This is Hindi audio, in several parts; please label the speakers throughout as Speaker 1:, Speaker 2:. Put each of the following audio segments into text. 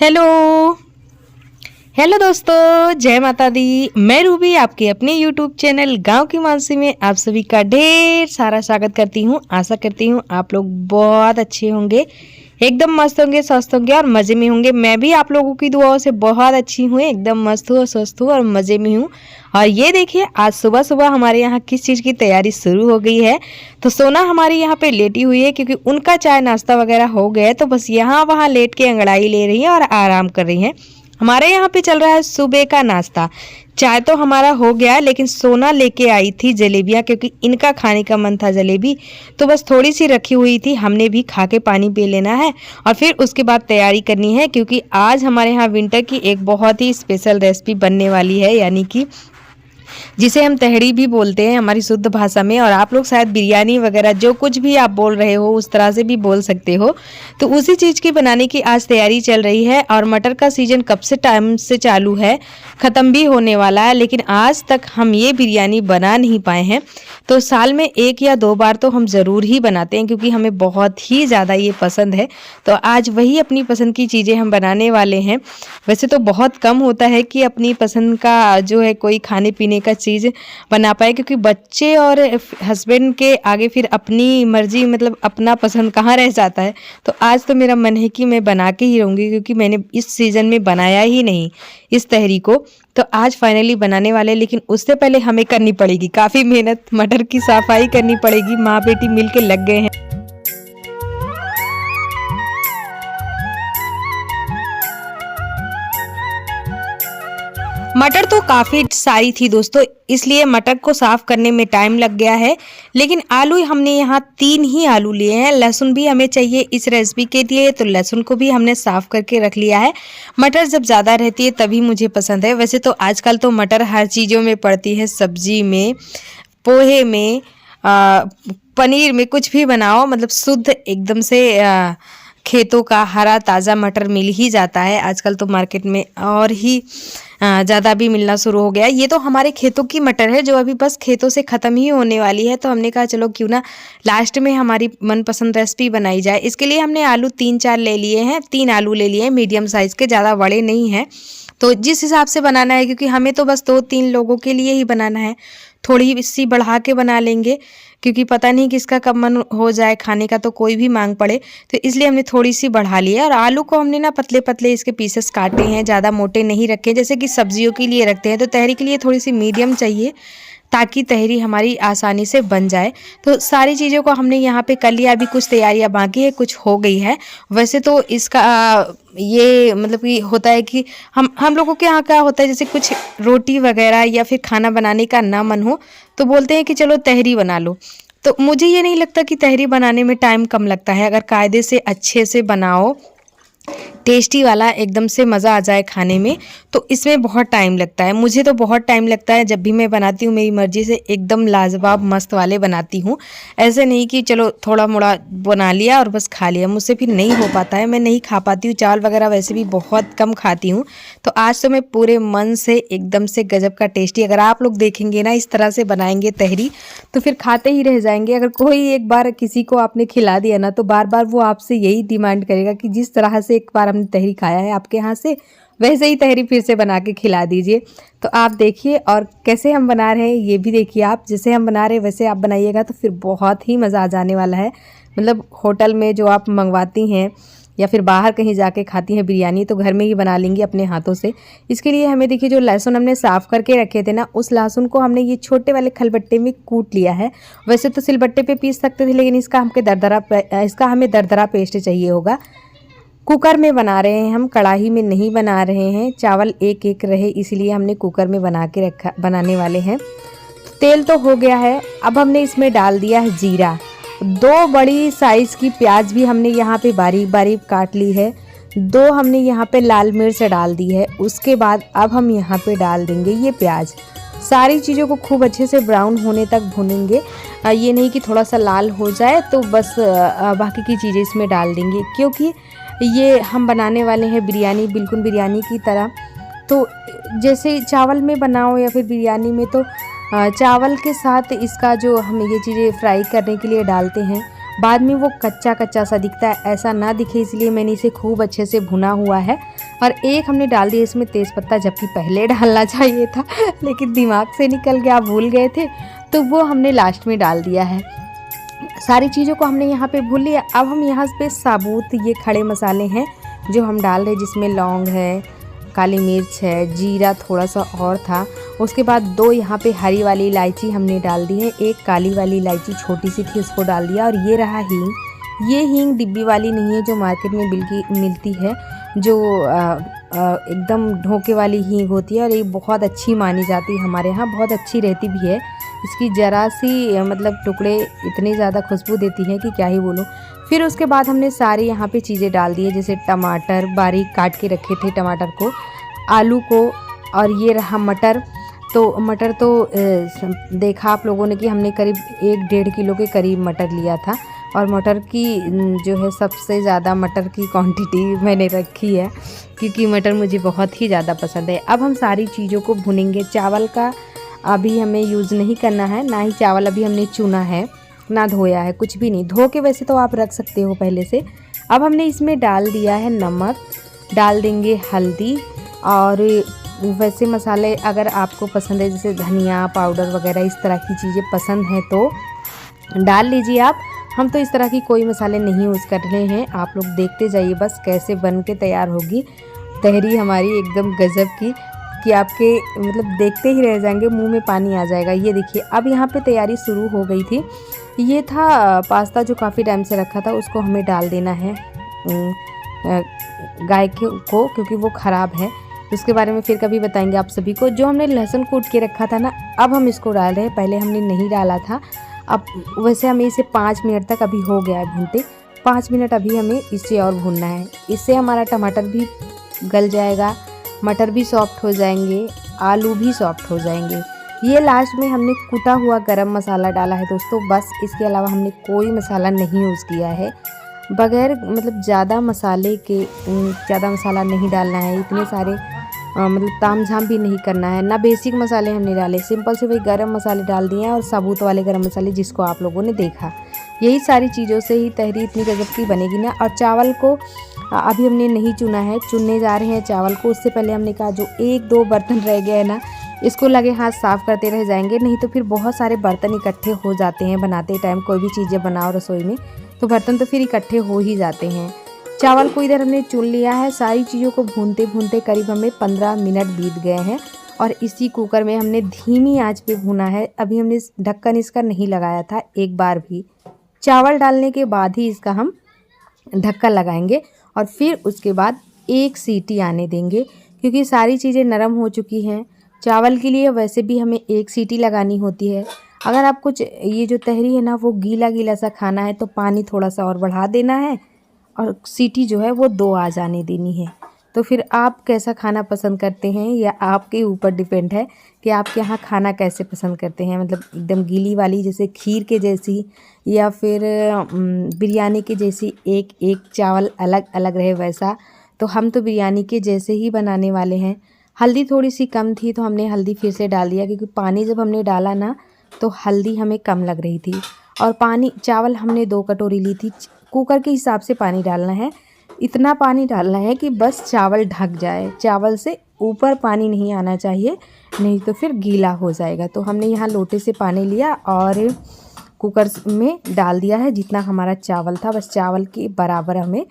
Speaker 1: हेलो हेलो दोस्तों, जय माता दी। मैं रूबी आपके अपने यूट्यूब चैनल गांव की मानसी में आप सभी का ढेर सारा स्वागत करती हूं। आशा करती हूं आप लोग बहुत अच्छे होंगे, एकदम मस्त होंगे, स्वस्थ होंगे और मज़े में होंगे। मैं भी आप लोगों की दुआओं से बहुत अच्छी हूँ, एकदम मस्त हूँ, स्वस्थ हूँ और मज़े में हूँ। और ये देखिए, आज सुबह सुबह हमारे यहाँ किस चीज़ की तैयारी शुरू हो गई है। तो सोना हमारी यहाँ पे लेटी हुई है क्योंकि उनका चाय नाश्ता वगैरह हो गया है, तो बस यहाँ वहाँ लेट के अंगड़ाई ले रही है और आराम कर रही हैं। हमारे यहाँ पे चल रहा है सुबह का नाश्ता। चाय तो हमारा हो गया, लेकिन सोना लेके आई थी जलेबियाँ, क्योंकि इनका खाने का मन था जलेबी। तो बस थोड़ी सी रखी हुई थी, हमने भी खा के पानी पी लेना है और फिर उसके बाद तैयारी करनी है, क्योंकि आज हमारे यहाँ विंटर की एक बहुत ही स्पेशल रेसिपी बनने वाली है, यानी कि जिसे हम तहरी भी बोलते हैं हमारी शुद्ध भाषा में, और आप लोग शायद बिरयानी वगैरह जो कुछ भी आप बोल रहे हो उस तरह से भी बोल सकते हो। तो उसी चीज़ की बनाने की आज तैयारी चल रही है। और मटर का सीजन कब से टाइम से चालू है, ख़त्म भी होने वाला है, लेकिन आज तक हम ये बिरयानी बना नहीं पाए हैं। तो साल में 1 या 2 बार तो हम ज़रूर ही बनाते हैं, क्योंकि हमें बहुत ही ज़्यादा ये पसंद है। तो आज वही अपनी पसंद की चीज़ें हम बनाने वाले हैं। वैसे तो बहुत कम होता है कि अपनी पसंद का जो है कोई खाने पीने का चीज़ बना पाए, क्योंकि बच्चे और हस्बैंड के आगे फिर अपनी मर्जी, मतलब अपना पसंद कहाँ रह जाता है। तो आज तो मेरा मन है कि मैं बना के ही रहूँगी, क्योंकि मैंने इस सीज़न में बनाया ही नहीं इस तहरी को। तो आज फाइनली बनाने वाले, लेकिन उससे पहले हमें करनी पड़ेगी काफ़ी मेहनत। मटर की सफाई करनी पड़ेगी, माँ बेटी मिल के लग गए हैं। मटर तो काफ़ी सारी थी दोस्तों, इसलिए मटर को साफ़ करने में टाइम लग गया है। लेकिन आलू हमने यहाँ 3 ही आलू लिए हैं। लहसुन भी हमें चाहिए इस रेसिपी के लिए, तो लहसुन को भी हमने साफ़ करके रख लिया है। मटर जब ज़्यादा रहती है तभी मुझे पसंद है। वैसे तो आजकल तो मटर हर चीज़ों में पड़ती है, सब्जी में, पोहे में, पनीर में, कुछ भी बनाओ, मतलब शुद्ध एकदम से खेतों का हरा ताज़ा मटर मिल ही जाता है आजकल तो मार्केट में, और ही ज़्यादा भी मिलना शुरू हो गया है। ये तो हमारे खेतों की मटर है जो अभी बस खेतों से ख़त्म ही होने वाली है। तो हमने कहा चलो क्यों ना लास्ट में हमारी मनपसंद रेसिपी बनाई जाए। इसके लिए हमने आलू 3-4 ले लिए हैं, 3 आलू ले लिए हैं मीडियम साइज़ के, ज़्यादा बड़े नहीं हैं। तो जिस हिसाब से बनाना है, क्योंकि हमें तो बस 2-3 लोगों के लिए ही बनाना है, थोड़ी सी बढ़ा के बना लेंगे, क्योंकि पता नहीं किसका कब मन हो जाए खाने का, तो कोई भी मांग पड़े। तो इसलिए हमने थोड़ी सी बढ़ा ली है। और आलू को हमने ना पतले पतले इसके पीसेस काटे हैं, ज़्यादा मोटे नहीं रखे, जैसे कि सब्जियों के लिए रखते हैं। तो तहरी के लिए थोड़ी सी मीडियम चाहिए, ताकि तहरी हमारी आसानी से बन जाए। तो सारी चीज़ों को हमने यहाँ पे कर लिया। अभी कुछ तैयारियाँ बाकी है, कुछ हो गई है। वैसे तो इसका ये मतलब कि होता है कि हम लोगों के यहाँ क्या होता है, जैसे कुछ रोटी वगैरह या फिर खाना बनाने का ना मन हो तो बोलते हैं कि चलो तहरी बना लो। तो मुझे ये नहीं लगता कि तहरी बनाने में टाइम कम लगता है। अगर कायदे से अच्छे से बनाओ, टेस्टी वाला, एकदम से मज़ा आ जाए खाने में, तो इसमें बहुत टाइम लगता है। मुझे तो बहुत टाइम लगता है। जब भी मैं बनाती हूँ मेरी मर्ज़ी से एकदम लाजवाब मस्त वाले बनाती हूँ। ऐसे नहीं कि चलो थोड़ा मोड़ा बना लिया और बस खा लिया, मुझसे फिर नहीं हो पाता है, मैं नहीं खा पाती हूँ। चावल वगैरह वैसे भी बहुत कम खाती हूँ। तो आज तो मैं पूरे मन से एकदम से गजब का टेस्टी, अगर आप लोग देखेंगे ना इस तरह से बनाएंगे तहरी, तो फिर खाते ही रह जाएंगे। अगर कोई एक बार किसी को आपने खिला दिया ना, तो बार बार वो आपसे यही डिमांड करेगा कि जिस तरह से एक बार हमने तहरी खाया है आपके यहाँ से, वैसे ही तहरी फिर से बना के खिला दीजिए। तो आप देखिए, और कैसे हम बना रहे हैं ये भी देखिए आप। जैसे हम बना रहे हैं वैसे आप बनाइएगा, तो फिर बहुत ही मज़ा आ जाने वाला है। मतलब होटल में जो आप मंगवाती हैं या फिर बाहर कहीं जाके खाती हैं बिरयानी, तो घर में ही बना लेंगी अपने हाथों से। इसके लिए हमें देखिए, जो लहसुन हमने साफ़ करके रखे थे ना, उस लहसुन को हमने ये छोटे वाले खलबट्टे में कूट लिया है। वैसे तो सिलबट्टे पे पीस सकते थे, लेकिन इसका हमें दरदरा पेस्ट चाहिए होगा। कुकर में बना रहे हैं हम, कढ़ाई में नहीं बना रहे हैं। चावल एक एक रहे इसलिए हमने कुकर में बनाने वाले हैं। तो तेल तो हो गया है, अब हमने इसमें डाल दिया है जीरा। 2 बड़ी साइज़ की प्याज भी हमने यहाँ पे बारीक बारीक काट ली है। 2 हमने यहाँ पे लाल मिर्च डाल दी है। उसके बाद अब हम यहाँ पे डाल देंगे ये प्याज। सारी चीज़ों को खूब अच्छे से ब्राउन होने तक भूनेंगे। ये नहीं कि थोड़ा सा लाल हो जाए तो बस बाकी की चीज़ें इसमें डाल देंगे, क्योंकि ये हम बनाने वाले हैं बिरयानी, बिल्कुल बिरयानी की तरह। तो जैसे चावल में बनाओ या फिर बिरयानी में, तो चावल के साथ इसका जो हम ये चीज़ें फ्राई करने के लिए डालते हैं, बाद में वो कच्चा कच्चा सा दिखता है, ऐसा ना दिखे इसलिए मैंने इसे खूब अच्छे से भुना हुआ है। और एक हमने डाल दिया इसमें तेज़पत्ता, जबकि पहले डालना चाहिए था लेकिन दिमाग से निकल गया, भूल गए थे, तो वो हमने लास्ट में डाल दिया है। सारी चीज़ों को हमने यहाँ पे भून लिया। अब हम यहाँ पे साबुत ये खड़े मसाले हैं जो हम डाल रहे हैं, जिसमें लौंग है, काली मिर्च है, जीरा थोड़ा सा और था। उसके बाद 2 यहाँ पे हरी वाली इलायची हमने डाल दी है, एक काली वाली इलायची छोटी सी थी उसको डाल दिया। और ये रहा हींग। ये हींग डिब्बी वाली नहीं है जो मार्केट में मिलती है, जो एकदम ढोके वाली हींग होती है, और ये बहुत अच्छी मानी जाती है, हमारे यहाँ बहुत अच्छी रहती भी है। इसकी ज़रा सी मतलब टुकड़े इतनी ज़्यादा खुशबू देती हैं कि क्या ही बोलूँ। फिर उसके बाद हमने सारी यहाँ पे चीज़ें डाल दी है, जैसे टमाटर बारीक काट के रखे थे, टमाटर को, आलू को, और ये रहा मटर। तो मटर तो देखा आप लोगों ने कि हमने करीब 1-1.5 किलो के करीब मटर लिया था, और मटर की जो है सबसे ज़्यादा मटर की क्वांटिटी मैंने रखी है, क्योंकि मटर मुझे बहुत ही ज़्यादा पसंद है। अब हम सारी चीज़ों को भुनेंगे। चावल का अभी हमें यूज़ नहीं करना है, ना ही चावल अभी हमने चुना है, ना धोया है, कुछ भी नहीं। धो के वैसे तो आप रख सकते हो पहले से। अब हमने इसमें डाल दिया है नमक, डाल देंगे हल्दी, और वैसे मसाले अगर आपको पसंद है, जैसे धनिया पाउडर वगैरह इस तरह की चीज़ें पसंद हैं तो डाल लीजिए आप। हम तो इस तरह की कोई मसाले नहीं यूज़ कर रहे हैं। आप लोग देखते जाइए बस कैसे बन के तैयार होगी तहरी हमारी, एकदम गज़ब की, कि आपके मतलब देखते ही रह जाएंगे, मुंह में पानी आ जाएगा। ये देखिए अब यहाँ पे तैयारी शुरू हो गई थी। ये था पास्ता जो काफ़ी टाइम से रखा था, उसको हमें डाल देना है गाय को, क्योंकि वो ख़राब है। उसके बारे में फिर कभी बताएंगे आप सभी को। जो हमने लहसुन कूट के रखा था ना, अब हम इसको डाल रहे हैं, पहले हमने नहीं डाला था। अब वैसे हमें इसे 5 मिनट तक अभी हो गया है भूनते, 5 मिनट अभी हमें इसे और भूनना है। इससे हमारा टमाटर भी गल जाएगा, मटर भी सॉफ्ट हो जाएंगे, आलू भी सॉफ्ट हो जाएंगे। ये लास्ट में हमने कुटा हुआ गरम मसाला डाला है दोस्तों, बस। इसके अलावा हमने कोई मसाला नहीं यूज़ किया है। बगैर मतलब ज़्यादा मसाले के ज़्यादा मसाला नहीं डालना है, इतने सारे मतलब तामझाम भी नहीं करना है ना। बेसिक मसाले हमने डाले, सिंपल से वही गरम मसाले डाल दिए हैं, और साबुत वाले गरम मसाले जिसको आप लोगों ने देखा। यही सारी चीज़ों से ही तहरी इतनी गजब की बनेगी ना। और चावल को अभी हमने नहीं चुना है, चुनने जा रहे हैं चावल को। उससे पहले हमने कहा जो 1-2 बर्तन रह गए हैं ना, इसको लगे हाथ साफ़ करते रह जाएंगे, नहीं तो फिर बहुत सारे बर्तन इकट्ठे हो जाते हैं बनाते टाइम। कोई भी चीज़ें बनाओ रसोई में तो बर्तन तो फिर इकट्ठे हो ही जाते हैं। चावल को इधर हमने चुन लिया है। सारी चीज़ों को भूनते भूनते करीब हमें 15 मिनट बीत गए हैं, और इसी कुकर में हमने धीमी आंच पे भुना है। अभी हमने ढक्कन इसका नहीं लगाया था एक बार भी। चावल डालने के बाद ही इसका हम ढक्कन लगाएंगे, और फिर उसके बाद 1 सीटी आने देंगे, क्योंकि सारी चीज़ें नरम हो चुकी हैं। चावल के लिए वैसे भी हमें 1 सीटी लगानी होती है। अगर आप कुछ ये जो तहरी है ना वो गीला गीला सा खाना है तो पानी थोड़ा सा और बढ़ा देना है, और सीटी जो है वो 2 आ जाने देनी है। तो फिर आप कैसा खाना पसंद करते हैं, या आपके ऊपर डिपेंड है कि आपके यहाँ खाना कैसे पसंद करते हैं। मतलब एकदम गीली वाली जैसे खीर के जैसी, या फिर बिरयानी के जैसी एक एक चावल अलग अलग रहे वैसा। तो हम तो बिरयानी के जैसे ही बनाने वाले हैं। हल्दी थोड़ी सी कम थी तो हमने हल्दी फिर से डाल दिया, क्योंकि पानी जब हमने डाला ना तो हल्दी हमें कम लग रही थी। और पानी चावल हमने 2 कटोरी ली थी। कुकर के हिसाब से पानी डालना है, इतना पानी डालना है कि बस चावल ढक जाए, चावल से ऊपर पानी नहीं आना चाहिए, नहीं तो फिर गीला हो जाएगा। तो हमने यहाँ लोटे से पानी लिया और कुकर में डाल दिया है। जितना हमारा चावल था बस चावल के बराबर हमें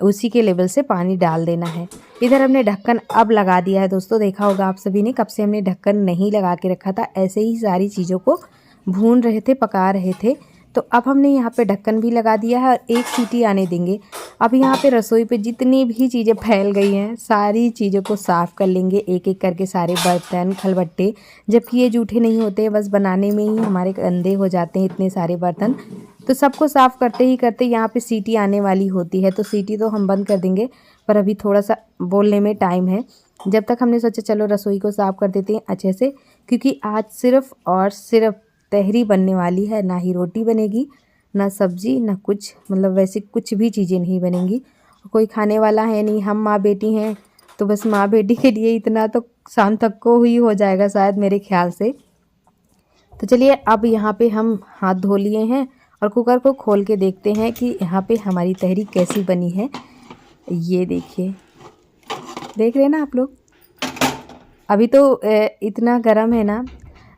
Speaker 1: उसी के लेवल से पानी डाल देना है। इधर हमने ढक्कन अब लगा दिया है दोस्तों। देखा होगा आप सभी ने कब से हमने ढक्कन नहीं लगा के रखा था, ऐसे ही सारी चीज़ों को भून रहे थे, पका रहे थे। तो अब हमने यहाँ पे ढक्कन भी लगा दिया है और 1 सीटी आने देंगे। अब यहाँ पे रसोई पे जितनी भी चीज़ें फैल गई हैं सारी चीज़ों को साफ़ कर लेंगे, एक एक करके सारे बर्तन खलबट्टे। जबकि ये जूठे नहीं होते, बस बनाने में ही हमारे गंदे हो जाते हैं इतने सारे बर्तन। तो सबको साफ़ करते ही करते यहाँ पे सीटी आने वाली होती है, तो सीटी तो हम बंद कर देंगे, पर अभी थोड़ा सा बोलने में टाइम है। जब तक हमने सोचा चलो रसोई को साफ़ कर देते हैं अच्छे से, क्योंकि आज सिर्फ़ और सिर्फ तहरी बनने वाली है। ना ही रोटी बनेगी, ना सब्जी, ना कुछ, मतलब वैसे कुछ भी चीज़ें नहीं बनेंगी। कोई खाने वाला है नहीं, हम माँ बेटी हैं, तो बस माँ बेटी के लिए इतना तो शाम तक को ही हो जाएगा शायद मेरे ख्याल से। तो चलिए अब यहाँ पे हम हाथ धो लिए हैं और कुकर को खोल के देखते हैं कि यहाँ पे हमारी तहरी कैसी बनी है। ये देखिए देख रहे हैं ना आप लोग। अभी तो इतना गर्म है ना,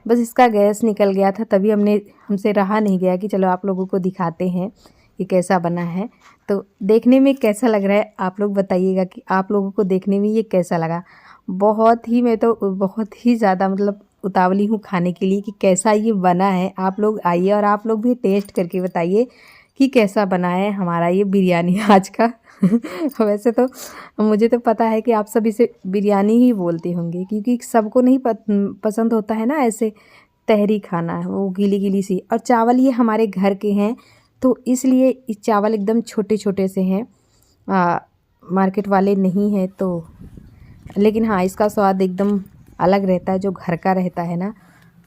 Speaker 1: बस इसका गैस निकल गया था, तभी हमसे रहा नहीं गया कि चलो आप लोगों को दिखाते हैं ये कैसा बना है। तो देखने में कैसा लग रहा है आप लोग बताइएगा कि आप लोगों को देखने में ये कैसा लगा। मैं तो बहुत ही ज़्यादा मतलब उतावली हूँ खाने के लिए कि कैसा ये बना है। आप लोग आइए और आप लोग भी टेस्ट करके बताइए कि कैसा बना है हमारा ये बिरयानी आज का। वैसे तो मुझे तो पता है कि आप सब इसे बिरयानी ही बोलते होंगे, क्योंकि सबको नहीं पसंद होता है ना ऐसे तहरी खाना, वो गीली गीली सी। और चावल ये हमारे घर के हैं, तो इसलिए इस चावल एकदम छोटे छोटे से हैं, मार्केट वाले नहीं हैं। तो लेकिन हाँ, इसका स्वाद एकदम अलग रहता है जो घर का रहता है ना।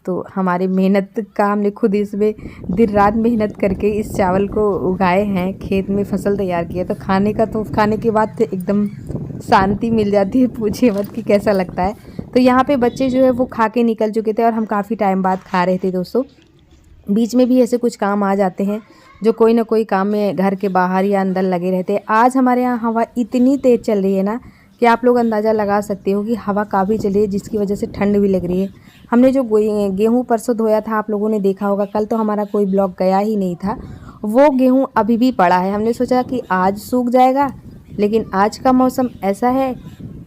Speaker 1: तो हमारी मेहनत का हमने खुद इसमें दिन रात मेहनत करके इस चावल को उगाए हैं, खेत में फसल तैयार किया। तो खाने के बाद तो एकदम शांति मिल जाती है, पूछिए मत कि कैसा लगता है। तो यहाँ पे बच्चे जो है वो खा के निकल चुके थे और हम काफ़ी टाइम बाद खा रहे थे दोस्तों। बीच में भी ऐसे कुछ काम आ जाते हैं जो कोई ना कोई काम में घर के बाहर या अंदर लगे रहते हैं। आज हमारे यहाँ हवा इतनी तेज़ चल रही है ना कि आप लोग अंदाज़ा लगा सकते हो कि हवा काफ़ी चल रही है, जिसकी वजह से ठंड भी लग रही है। हमने जो गेहूँ परसों धोया था, आप लोगों ने देखा होगा, कल तो हमारा कोई ब्लॉग गया ही नहीं था। वो गेहूँ अभी भी पड़ा है। हमने सोचा कि आज सूख जाएगा, लेकिन आज का मौसम ऐसा है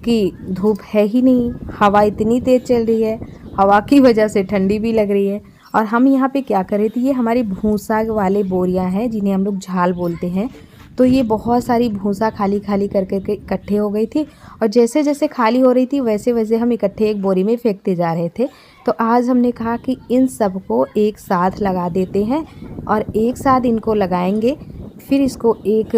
Speaker 1: कि धूप है ही नहीं, हवा इतनी तेज़ चल रही है, हवा की वजह से ठंडी भी लग रही है। और हम यहाँ पे क्या कर रहे थे, ये हमारी भूसा वाले बोरियां हैं जिन्हें हम लोग झाल बोलते हैं। तो ये बहुत सारी भूसा खाली खाली करके इकट्ठे हो गई थी, और जैसे जैसे खाली हो रही थी वैसे वैसे हम इकट्ठे एक बोरी में फेंकते जा रहे थे। तो आज हमने कहा कि इन सबको एक साथ लगा देते हैं और एक साथ इनको लगाएंगे, फिर इसको एक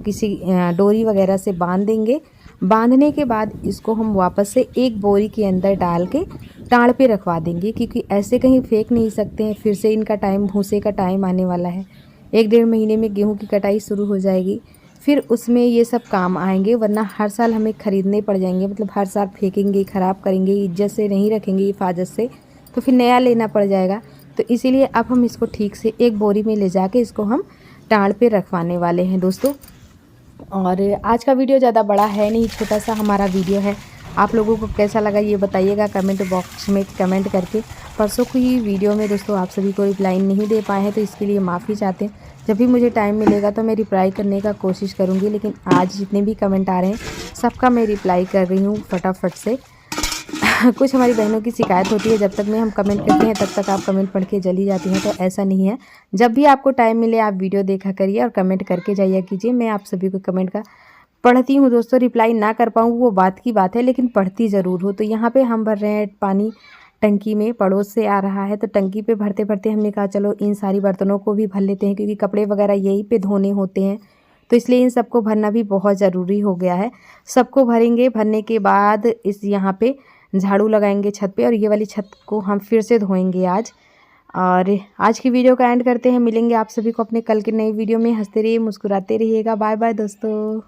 Speaker 1: किसी डोरी वगैरह से बांध देंगे। बांधने के बाद इसको हम वापस से एक बोरी के अंदर डाल के टाड़ पे रखवा देंगे, क्योंकि ऐसे कहीं फेंक नहीं सकते हैं। फिर से इनका टाइम, भूसे का टाइम आने वाला है। 1-1.5 महीने में गेहूं की कटाई शुरू हो जाएगी, फिर उसमें ये सब काम आएंगे। वरना हर साल हमें ख़रीदने पड़ जाएंगे, मतलब हर साल फेंकेंगे, ख़राब करेंगे, इज्जत से नहीं रखेंगे, हिफाजत से, तो फिर नया लेना पड़ जाएगा। तो इसीलिए अब हम इसको ठीक से एक बोरी में ले जाके इसको हम टाड़ पे रखवाने वाले हैं दोस्तों। और आज का वीडियो ज़्यादा बड़ा है नहीं, छोटा सा हमारा वीडियो है। आप लोगों को कैसा लगा ये बताइएगा कमेंट बॉक्स में कमेंट करके। परसों की वीडियो में दोस्तों आप सभी को रिप्लाई नहीं दे पाए हैं, तो इसके लिए माफ़ी चाहते हैं। जब भी मुझे टाइम मिलेगा तो मैं रिप्लाई करने का कोशिश करूँगी, लेकिन आज जितने भी कमेंट आ रहे हैं सबका मैं रिप्लाई कर रही हूँ फटाफट से। कुछ हमारी बहनों की शिकायत होती है, जब तक में हम कमेंट करते हैं तब तक आप कमेंट पढ़ के चली जाती हैं, तो ऐसा नहीं है। जब भी आपको टाइम मिले आप वीडियो देखा करिए और कमेंट करके जाइए कीजिए। मैं आप सभी को कमेंट का पढ़ती हूँ दोस्तों। रिप्लाई ना कर पाऊँ वो बात की बात है, लेकिन पढ़ती ज़रूर हूँ। तो यहाँ पे हम भर रहे हैं पानी टंकी में, पड़ोस से आ रहा है। तो टंकी पे भरते भरते हमने कहा चलो इन सारी बर्तनों को भी भर लेते हैं, क्योंकि कपड़े वगैरह यहीं पे धोने होते हैं, तो इसलिए इन सबको भरना भी बहुत ज़रूरी हो गया है। सबको भरेंगे, भरने के बाद इस यहाँ पे झाड़ू लगाएंगे छत पे, और ये वाली छत को हम फिर से धोएंगे आज। और आज की वीडियो का एंड करते हैं। मिलेंगे आप सभी को अपने कल के नई वीडियो में। हंसते रहिए, मुस्कुराते रहिएगा। बाय बाय दोस्तों।